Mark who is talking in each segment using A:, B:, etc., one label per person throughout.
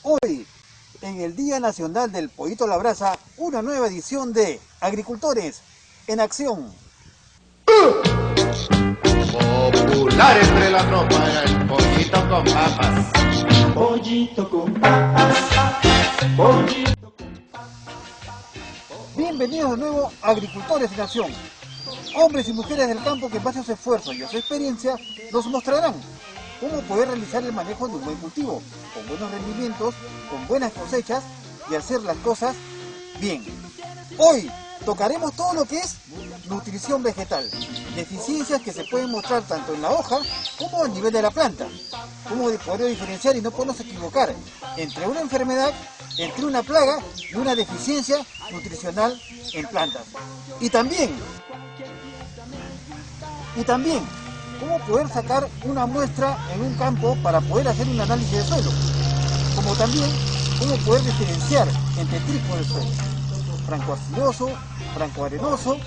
A: Hoy, en el Día Nacional del Pollito a la Brasa, una nueva edición de Agricultores en Acción.
B: Popular entre la tropa era el pollito con papas.
C: Pollito con papas, pollito con papas.
A: Bienvenidos de nuevo a Agricultores en Acción. Hombres y mujeres del campo que en base a su esfuerzo y a su experiencia nos mostrarán cómo poder realizar el manejo de un buen cultivo, con buenos rendimientos, con buenas cosechas y hacer las cosas bien. Hoy tocaremos todo lo que es nutrición vegetal, deficiencias que se pueden mostrar tanto en la hoja como a nivel de la planta, cómo poder diferenciar y no podernos equivocar entre una enfermedad, entre una plaga y una deficiencia nutricional en plantas. Y también cómo poder sacar una muestra en un campo para poder hacer un análisis de suelo, como también cómo poder diferenciar entre tipos de suelo: franco-arcilloso, franco-arenoso,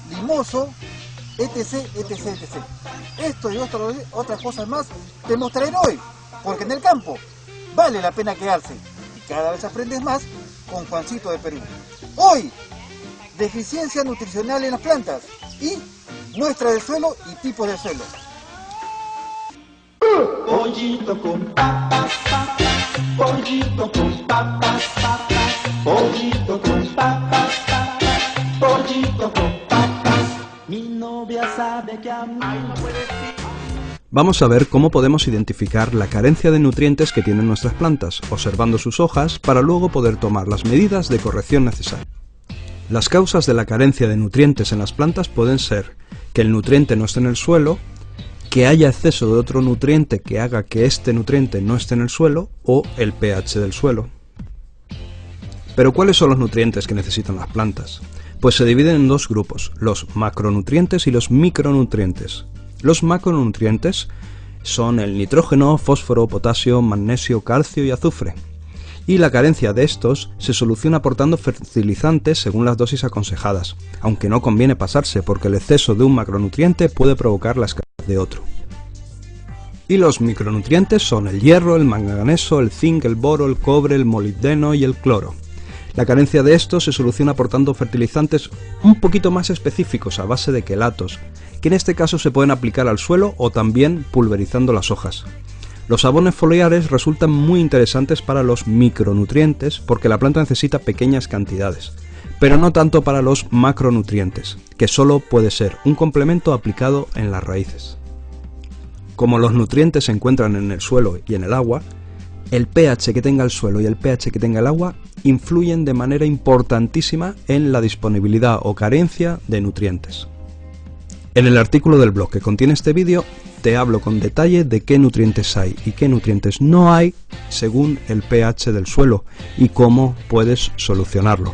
A: limoso, etc, etc, etc. Esto y otras cosas más te mostraré hoy, porque en el campo vale la pena quedarse y cada vez aprendes más con Juancito de Perú. Hoy, deficiencia nutricional en las plantas y muestra de suelo y tipo de suelo.
C: Pollito con papas, pollito con papas, pollito con papas, pollito con papas. Mi novia sabe que a mí no puede ser.
D: Vamos a ver cómo podemos identificar la carencia de nutrientes que tienen nuestras plantas, observando sus hojas para luego poder tomar las medidas de corrección necesarias. Las causas de la carencia de nutrientes en las plantas pueden ser que el nutriente no esté en el suelo, que haya exceso de otro nutriente que haga que este nutriente no esté en el suelo, o el pH del suelo. Pero ¿cuáles son los nutrientes que necesitan las plantas? Pues se dividen en dos grupos, los macronutrientes y los micronutrientes. Los macronutrientes son el nitrógeno, fósforo, potasio, magnesio, calcio y azufre. Y la carencia de estos se soluciona aportando fertilizantes según las dosis aconsejadas, aunque no conviene pasarse porque el exceso de un macronutriente puede provocar la escasez de otro. Y los micronutrientes son el hierro, el manganeso, el zinc, el boro, el cobre, el molibdeno y el cloro. La carencia de estos se soluciona aportando fertilizantes un poquito más específicos a base de quelatos, que en este caso se pueden aplicar al suelo o también pulverizando las hojas. Los abonos foliares resultan muy interesantes para los micronutrientes porque la planta necesita pequeñas cantidades, pero no tanto para los macronutrientes, que solo puede ser un complemento aplicado en las raíces. Como los nutrientes se encuentran en el suelo y en el agua, el pH que tenga el suelo y el pH que tenga el agua influyen de manera importantísima en la disponibilidad o carencia de nutrientes. En el artículo del blog que contiene este vídeo te hablo con detalle de qué nutrientes hay y qué nutrientes no hay según el pH del suelo y cómo puedes solucionarlo.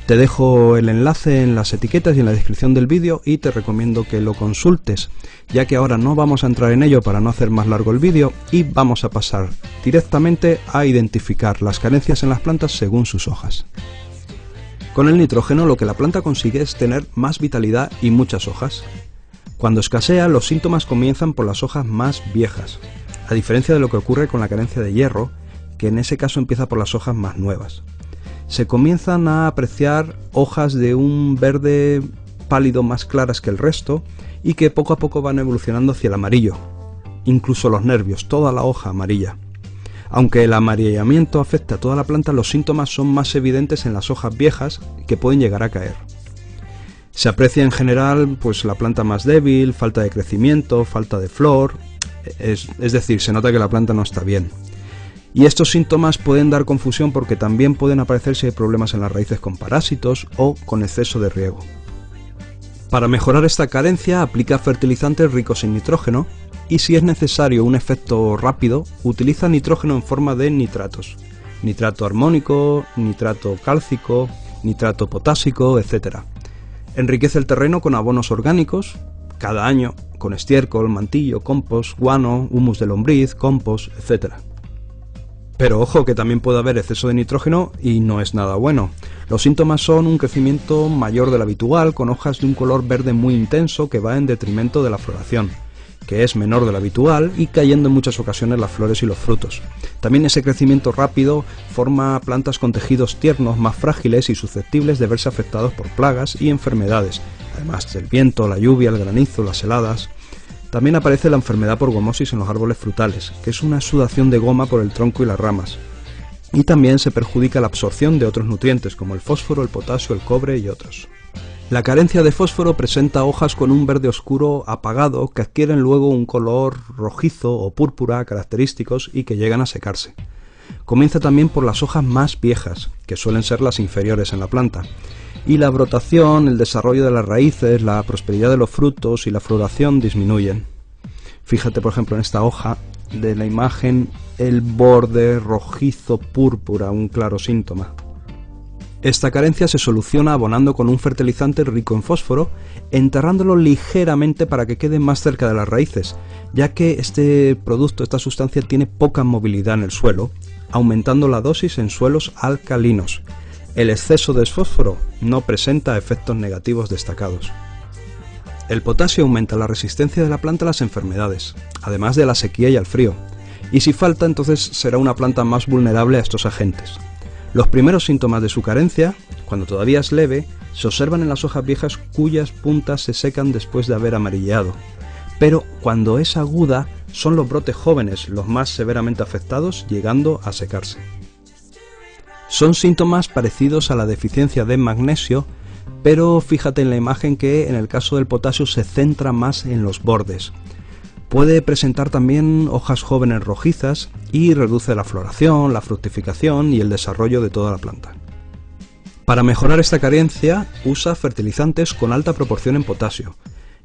D: Te dejo el enlace en las etiquetas y en la descripción del vídeo y te recomiendo que lo consultes, ya que ahora no vamos a entrar en ello para no hacer más largo el vídeo y vamos a pasar directamente a identificar las carencias en las plantas según sus hojas. Con el nitrógeno lo que la planta consigue es tener más vitalidad y muchas hojas. Cuando escasea, los síntomas comienzan por las hojas más viejas, a diferencia de lo que ocurre con la carencia de hierro, que en ese caso empieza por las hojas más nuevas. Se comienzan a apreciar hojas de un verde pálido más claras que el resto y que poco a poco van evolucionando hacia el amarillo, incluso los nervios, toda la hoja amarilla. Aunque el amarillamiento afecta a toda la planta, los síntomas son más evidentes en las hojas viejas que pueden llegar a caer. Se aprecia en general pues la planta más débil, falta de crecimiento, falta de flor, es decir, se nota que la planta no está bien. Y estos síntomas pueden dar confusión porque también pueden aparecer si hay problemas en las raíces con parásitos o con exceso de riego. Para mejorar esta carencia aplica fertilizantes ricos en nitrógeno y si es necesario un efecto rápido, utiliza nitrógeno en forma de nitratos, nitrato armónico, nitrato cálcico, nitrato potásico, etc. Enriquece el terreno con abonos orgánicos, cada año, con estiércol, mantillo, compost, guano, humus de lombriz, compost, etc. Pero ojo que también puede haber exceso de nitrógeno y no es nada bueno. Los síntomas son un crecimiento mayor del habitual, con hojas de un color verde muy intenso que va en detrimento de la floración, que es menor de lo habitual y cayendo en muchas ocasiones las flores y los frutos. También ese crecimiento rápido forma plantas con tejidos tiernos más frágiles y susceptibles de verse afectados por plagas y enfermedades, además del viento, la lluvia, el granizo, las heladas. También aparece la enfermedad por gomosis en los árboles frutales, que es una exudación de goma por el tronco y las ramas. Y también se perjudica la absorción de otros nutrientes como el fósforo, el potasio, el cobre y otros. La carencia de fósforo presenta hojas con un verde oscuro apagado que adquieren luego un color rojizo o púrpura característicos y que llegan a secarse. Comienza también por las hojas más viejas, que suelen ser las inferiores en la planta, y la brotación, el desarrollo de las raíces, la prosperidad de los frutos y la floración disminuyen. Fíjate por ejemplo en esta hoja de la imagen, el borde rojizo púrpura, un claro síntoma. Esta carencia se soluciona abonando con un fertilizante rico en fósforo, enterrándolo ligeramente para que quede más cerca de las raíces, ya que este producto, esta sustancia, tiene poca movilidad en el suelo, aumentando la dosis en suelos alcalinos. El exceso de fósforo no presenta efectos negativos destacados. El potasio aumenta la resistencia de la planta a las enfermedades, además de la sequía y al frío, y si falta entonces será una planta más vulnerable a estos agentes. Los primeros síntomas de su carencia, cuando todavía es leve, se observan en las hojas viejas cuyas puntas se secan después de haber amarilleado, pero cuando es aguda son los brotes jóvenes los más severamente afectados, llegando a secarse. Son síntomas parecidos a la deficiencia de magnesio, pero fíjate en la imagen que en el caso del potasio se centra más en los bordes. Puede presentar también hojas jóvenes rojizas y reduce la floración, la fructificación y el desarrollo de toda la planta. Para mejorar esta carencia, usa fertilizantes con alta proporción en potasio,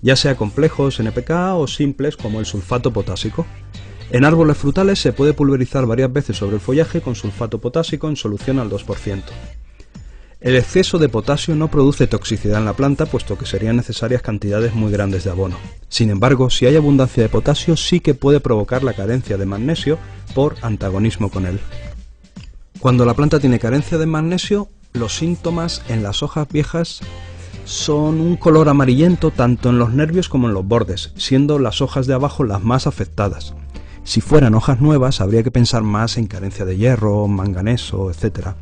D: ya sea complejos NPK o simples como el sulfato potásico. En árboles frutales se puede pulverizar varias veces sobre el follaje con sulfato potásico en solución al 2%. El exceso de potasio no produce toxicidad en la planta, puesto que serían necesarias cantidades muy grandes de abono. Sin embargo, si hay abundancia de potasio, sí que puede provocar la carencia de magnesio por antagonismo con él. Cuando la planta tiene carencia de magnesio, los síntomas en las hojas viejas son un color amarillento tanto en los nervios como en los bordes, siendo las hojas de abajo las más afectadas. Si fueran hojas nuevas, habría que pensar más en carencia de hierro, manganeso, etc.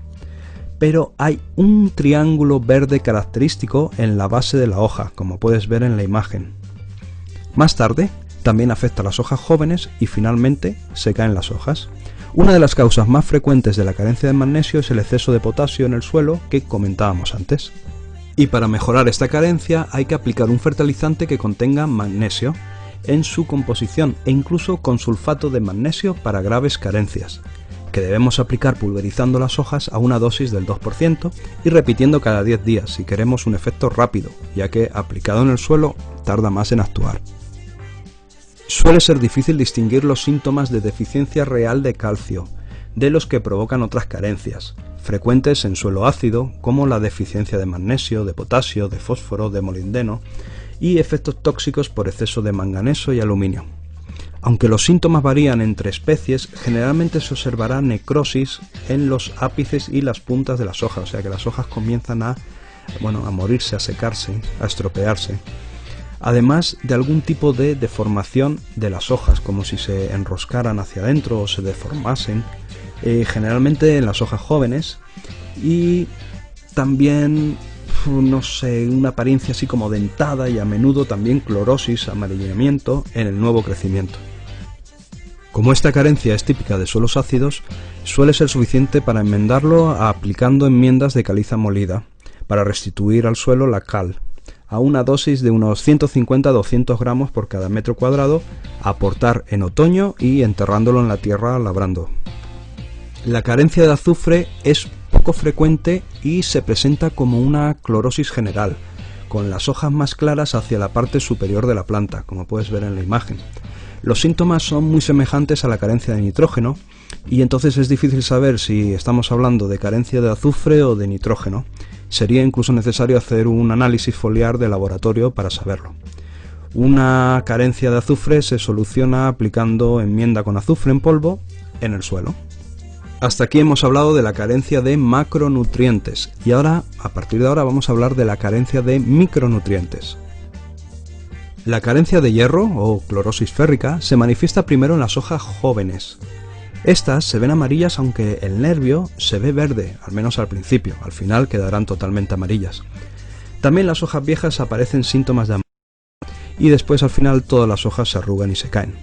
D: Pero hay un triángulo verde característico en la base de la hoja, como puedes ver en la imagen. Más tarde, también afecta a las hojas jóvenes y finalmente se caen las hojas. Una de las causas más frecuentes de la carencia de magnesio es el exceso de potasio en el suelo que comentábamos antes. Y para mejorar esta carencia hay que aplicar un fertilizante que contenga magnesio en su composición e incluso con sulfato de magnesio para graves carencias, que debemos aplicar pulverizando las hojas a una dosis del 2% y repitiendo cada 10 días si queremos un efecto rápido, ya que aplicado en el suelo tarda más en actuar. Suele ser difícil distinguir los síntomas de deficiencia real de calcio de los que provocan otras carencias, frecuentes en suelo ácido como la deficiencia de magnesio, de potasio, de fósforo, de molibdeno y efectos tóxicos por exceso de manganeso y aluminio. Aunque los síntomas varían entre especies, generalmente se observará necrosis en los ápices y las puntas de las hojas, o sea que las hojas comienzan a morirse, a secarse, a estropearse. Además de algún tipo de deformación de las hojas, como si se enroscaran hacia adentro o se deformasen, generalmente en las hojas jóvenes, y también, una apariencia así como dentada y a menudo también clorosis, amarillamiento en el nuevo crecimiento. Como esta carencia es típica de suelos ácidos, suele ser suficiente para enmendarlo aplicando enmiendas de caliza molida, para restituir al suelo la cal, a una dosis de unos 150-200 gramos por cada metro cuadrado, a aportar en otoño y enterrándolo en la tierra labrando. La carencia de azufre es poco frecuente y se presenta como una clorosis general, con las hojas más claras hacia la parte superior de la planta, como puedes ver en la imagen. Los síntomas son muy semejantes a la carencia de nitrógeno y entonces es difícil saber si estamos hablando de carencia de azufre o de nitrógeno. Sería incluso necesario hacer un análisis foliar de laboratorio para saberlo. Una carencia de azufre se soluciona aplicando enmienda con azufre en polvo en el suelo. Hasta aquí hemos hablado de la carencia de macronutrientes y ahora, a partir de ahora, vamos a hablar de la carencia de micronutrientes. La carencia de hierro, o clorosis férrica, se manifiesta primero en las hojas jóvenes. Estas se ven amarillas aunque el nervio se ve verde, al menos al principio, al final quedarán totalmente amarillas. También las hojas viejas aparecen síntomas de amarillo y después al final todas las hojas se arrugan y se caen.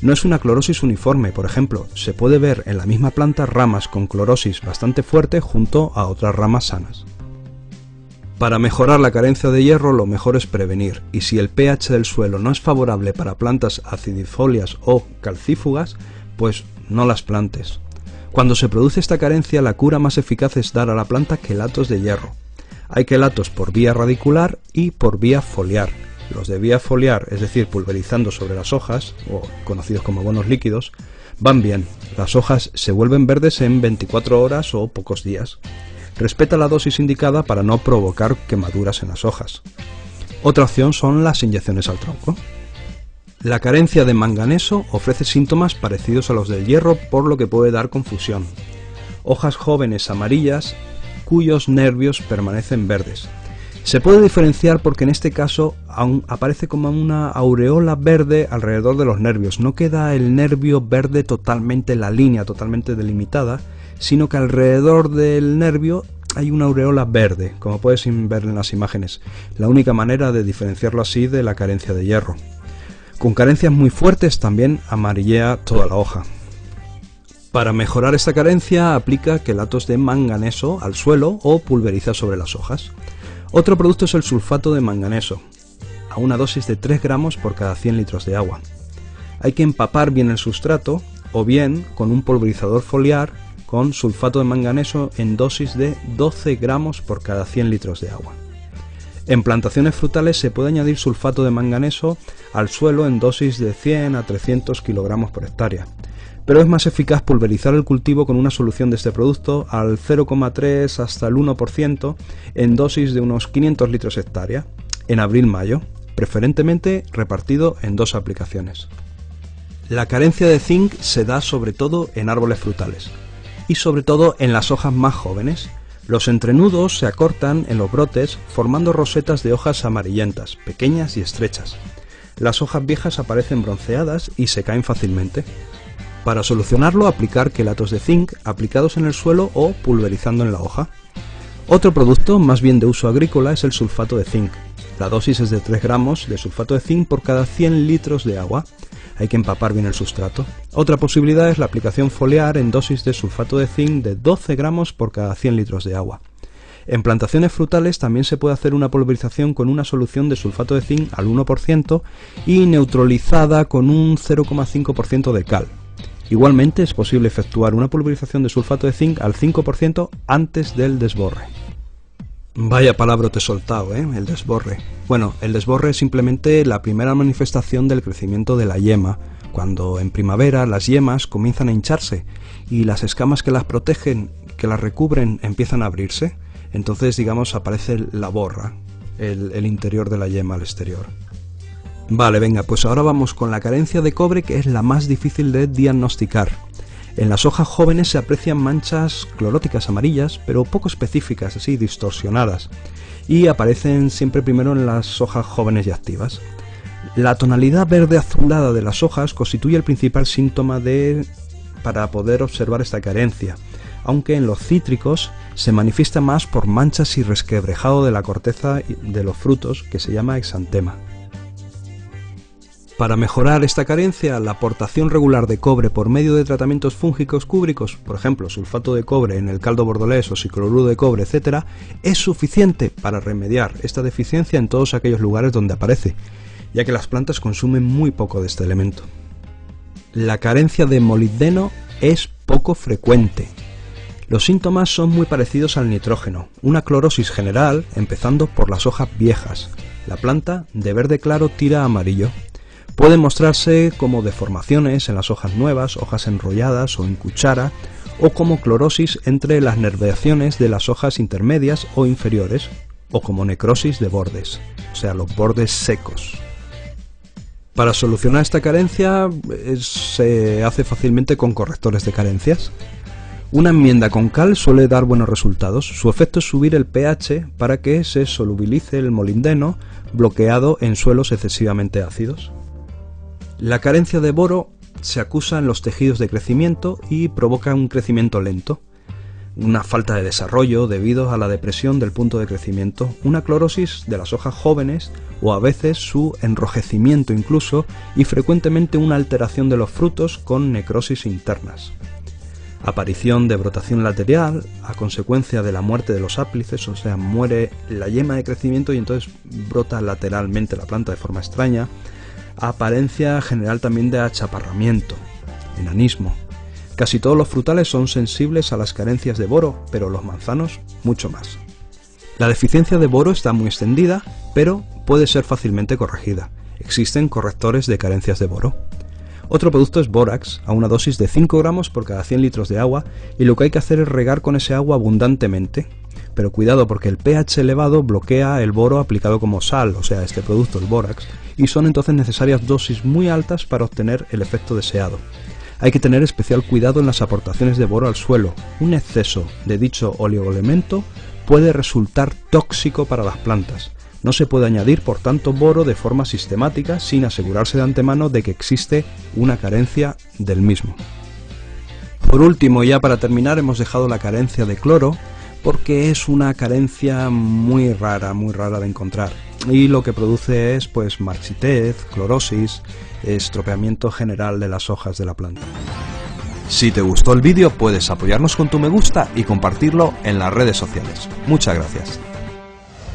D: No es una clorosis uniforme, por ejemplo, se puede ver en la misma planta ramas con clorosis bastante fuerte junto a otras ramas sanas. Para mejorar la carencia de hierro lo mejor es prevenir, y si el pH del suelo no es favorable para plantas acidifolias o calcífugas, pues no las plantes. Cuando se produce esta carencia, la cura más eficaz es dar a la planta quelatos de hierro. Hay quelatos por vía radicular y por vía foliar. Los de vía foliar, es decir, pulverizando sobre las hojas, o conocidos como abonos líquidos, van bien. Las hojas se vuelven verdes en 24 horas o pocos días. Respeta la dosis indicada para no provocar quemaduras en las hojas. Otra opción son las inyecciones al tronco. La carencia de manganeso ofrece síntomas parecidos a los del hierro, por lo que puede dar confusión. Hojas jóvenes amarillas cuyos nervios permanecen verdes. Se puede diferenciar porque en este caso aún aparece como una aureola verde alrededor de los nervios. No queda el nervio verde totalmente en la línea, totalmente delimitada, sino que alrededor del nervio hay una aureola verde, como puedes ver en las imágenes. La única manera de diferenciarlo así de la carencia de hierro. Con carencias muy fuertes también amarillea toda la hoja. Para mejorar esta carencia aplica quelatos de manganeso al suelo o pulveriza sobre las hojas. Otro producto es el sulfato de manganeso, a una dosis de 3 gramos por cada 100 litros de agua. Hay que empapar bien el sustrato o bien con un pulverizador foliar con sulfato de manganeso en dosis de 12 gramos por cada 100 litros de agua. En plantaciones frutales se puede añadir sulfato de manganeso al suelo en dosis de 100 a 300 kilogramos por hectárea, pero es más eficaz pulverizar el cultivo con una solución de este producto al 0,3 hasta el 1% en dosis de unos 500 litros hectárea, en abril-mayo, preferentemente repartido en 2 aplicaciones. La carencia de zinc se da sobre todo en árboles frutales y sobre todo en las hojas más jóvenes. Los entrenudos se acortan en los brotes formando rosetas de hojas amarillentas, pequeñas y estrechas. Las hojas viejas aparecen bronceadas y se caen fácilmente. Para solucionarlo, aplicar quelatos de zinc aplicados en el suelo o pulverizando en la hoja. Otro producto, más bien de uso agrícola, es el sulfato de zinc. La dosis es de 3 gramos de sulfato de zinc por cada 100 litros de agua. Hay que empapar bien el sustrato. Otra posibilidad es la aplicación foliar en dosis de sulfato de zinc de 12 gramos por cada 100 litros de agua. En plantaciones frutales también se puede hacer una pulverización con una solución de sulfato de zinc al 1% y neutralizada con un 0,5% de cal. Igualmente es posible efectuar una pulverización de sulfato de zinc al 5% antes del desborre. Vaya palabra te he soltado, el desborre. Bueno, el desborre es simplemente la primera manifestación del crecimiento de la yema, cuando en primavera las yemas comienzan a hincharse y las escamas que las protegen, que las recubren, empiezan a abrirse. Entonces, digamos, aparece la borra, el interior de la yema al exterior. Vale, venga, pues ahora vamos con la carencia de cobre, que es la más difícil de diagnosticar. En las hojas jóvenes se aprecian manchas cloróticas amarillas, pero poco específicas, así distorsionadas, y aparecen siempre primero en las hojas jóvenes y activas. La tonalidad verde azulada de las hojas constituye el principal síntoma para poder observar esta carencia, aunque en los cítricos se manifiesta más por manchas y resquebrajado de la corteza de los frutos, que se llama exantema. Para mejorar esta carencia, la aportación regular de cobre por medio de tratamientos fúngicos cúbricos, por ejemplo, sulfato de cobre en el caldo bordolés o sicloruro de cobre, etc., es suficiente para remediar esta deficiencia en todos aquellos lugares donde aparece, ya que las plantas consumen muy poco de este elemento. La carencia de molibdeno es poco frecuente. Los síntomas son muy parecidos al nitrógeno, una clorosis general, empezando por las hojas viejas. La planta, de verde claro, tira a amarillo. Pueden mostrarse como deformaciones en las hojas nuevas, hojas enrolladas o en cuchara, o como clorosis entre las nervaciones de las hojas intermedias o inferiores, o como necrosis de bordes, o sea, los bordes secos. Para solucionar esta carencia se hace fácilmente con correctores de carencias. Una enmienda con cal suele dar buenos resultados. Su efecto es subir el pH para que se solubilice el molibdeno bloqueado en suelos excesivamente ácidos. La carencia de boro se acusa en los tejidos de crecimiento y provoca un crecimiento lento, una falta de desarrollo debido a la depresión del punto de crecimiento, una clorosis de las hojas jóvenes o a veces su enrojecimiento incluso, y frecuentemente una alteración de los frutos con necrosis internas. Aparición de brotación lateral a consecuencia de la muerte de los ápices, o sea, muere la yema de crecimiento y entonces brota lateralmente la planta de forma extraña. Apariencia general también de achaparramiento, enanismo. Casi todos los frutales son sensibles a las carencias de boro, pero los manzanos mucho más. La deficiencia de boro está muy extendida, pero puede ser fácilmente corregida. Existen correctores de carencias de boro. Otro producto es bórax, a una dosis de 5 gramos por cada 100 litros de agua, y lo que hay que hacer es regar con ese agua abundantemente. Pero cuidado, porque el pH elevado bloquea el boro aplicado como sal, o sea, este producto, el bórax, y son entonces necesarias dosis muy altas para obtener el efecto deseado. Hay que tener especial cuidado en las aportaciones de boro al suelo. Un exceso de dicho oligoelemento puede resultar tóxico para las plantas. No se puede añadir, por tanto, boro de forma sistemática sin asegurarse de antemano de que existe una carencia del mismo. Por último, ya para terminar, hemos dejado la carencia de cloro porque es una carencia muy rara de encontrar. Y lo que produce es pues marchitez, clorosis, estropeamiento general de las hojas de la planta. Si te gustó el vídeo puedes apoyarnos con tu me gusta y compartirlo en las redes sociales. Muchas gracias.